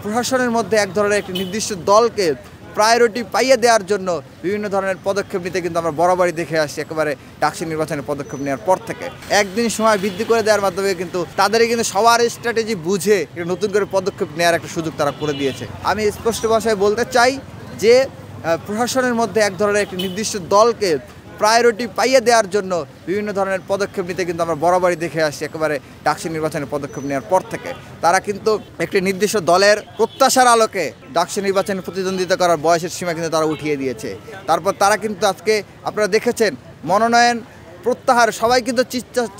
প্রশাসনের মধ্যে এক ধরনের একটি নির্দিষ্ট দলকে প্রায়োরিটি পাইয়ে দেওয়ার জন্য বিভিন্ন ধরনের পদক্ষেপ নিতে কিন্তু আমরা বরাবরই দেখে আসছি একেবারে ডাকসু নির্বাচনের পদক্ষেপ নেওয়ার পর থেকে। একদিন সময় বৃদ্ধি করে দেওয়ার মাধ্যমে কিন্তু তাদেরই কিন্তু সবার স্ট্র্যাটেজি বুঝে নতুন করে পদক্ষেপ নেওয়ার একটা সুযোগ তারা করে দিয়েছে। আমি স্পষ্ট ভাষায় বলতে চাই যে প্রশাসনের মধ্যে এক ধরনের একটি নির্দিষ্ট দলকে প্রায়োরিটি পাইয়ে দেওয়ার জন্য বিভিন্ন ধরনের পদক্ষেপ নিতে কিন্তু আমরা বরাবরই দেখে আসছি একেবারে ডাকসু নির্বাচনের পদক্ষেপ নেওয়ার পর থেকে। তারা কিন্তু একটি নির্দিষ্ট দলের প্রত্যাশার আলোকে ডাকসু নির্বাচনে প্রতিদ্বন্দ্বিতা করার বয়সের সীমা কিন্তু তারা উঠিয়ে দিয়েছে। তারপর তারা কিন্তু আজকে আপনারা দেখেছেন মনোনয়ন প্রত্যাহার সবাই কিন্তু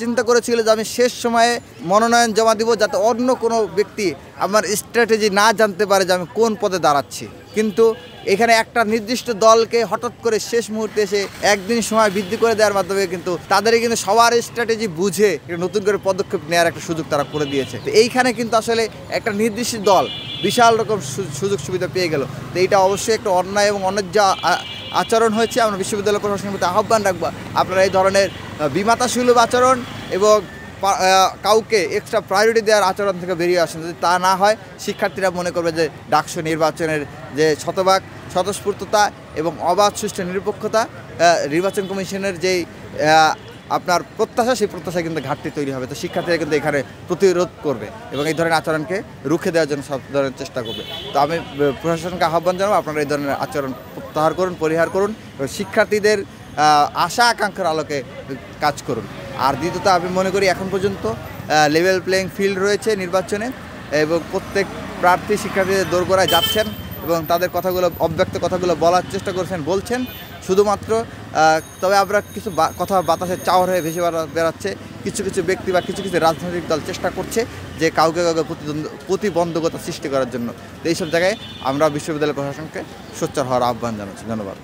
চিন্তা করেছিল যে আমি শেষ সময়ে মনোনয়ন জমা দিব যাতে অন্য কোনো ব্যক্তি আমার স্ট্র্যাটেজি না জানতে পারে যে আমি কোন পদে দাঁড়াচ্ছি। কিন্তু এখানে একটা নির্দিষ্ট দলকে হঠাৎ করে শেষ মুহূর্তে এসে একদিন সময় বৃদ্ধি করে দেওয়ার মাধ্যমে কিন্তু তাদেরই কিন্তু সবার স্ট্র্যাটেজি বুঝে নতুন করে পদক্ষেপ নেওয়ার একটা সুযোগ তারা করে দিয়েছে। তো এইখানে কিন্তু আসলে একটা নির্দিষ্ট দল বিশাল রকম সুযোগ সুবিধা পেয়ে গেল। তো এইটা অবশ্যই একটা অন্যায় এবং অন্যায্য আচরণ হয়েছে। আমরা বিশ্ববিদ্যালয় প্রশাসনের প্রতি আহ্বান রাখবো আপনারা এই ধরনের বিমাতাসুলভ আচরণ এবং কাউকে এক্সট্রা প্রায়োরিটি দেওয়ার আচরণ থেকে বেরিয়ে আসেন। যদি তা না হয় শিক্ষার্থীরা মনে করবে যে ডাকসু নির্বাচনের যে শতভাগ স্বতঃস্ফূর্ততা এবং অবাধ সুষ্ঠু নিরপেক্ষতা নির্বাচন কমিশনের যেই আপনার প্রত্যাশা সেই প্রত্যাশা কিন্তু ঘাটতি তৈরি হবে। তো শিক্ষার্থীরা কিন্তু এখানে প্রতিরোধ করবে এবং এই ধরনের আচরণকে রুখে দেওয়ার জন্য সব ধরনের চেষ্টা করবে। তো আমি প্রশাসনকে আহ্বান জানাবো আপনারা এই ধরনের আচরণ প্রত্যাহার করুন, পরিহার করুন এবং শিক্ষার্থীদের আশা আকাঙ্ক্ষার আলোকে কাজ করুন। আর দ্বিতীয়ত আমি মনে করি এখন পর্যন্ত লেভেল প্লেইং ফিল্ড রয়েছে নির্বাচনে এবং প্রত্যেক প্রার্থী শিক্ষার্থীদের দোরগোড়ায় যাচ্ছেন এবং তাদের কথাগুলো অব্যক্ত কথাগুলো বলার চেষ্টা বলছেন শুধুমাত্র। তবে আমরা কিছু কথা বাতাসে চাওয়ার হয়ে ভেসে বেড়াচ্ছে কিছু কিছু ব্যক্তি বা কিছু কিছু রাজনৈতিক দল চেষ্টা করছে যে কাউকে প্রতিবন্ধকতা সৃষ্টি করার জন্য। তো এইসব জায়গায় আমরা বিশ্ববিদ্যালয় প্রশাসনকে সোচ্চার হওয়ার আহ্বান জানাচ্ছি। ধন্যবাদ।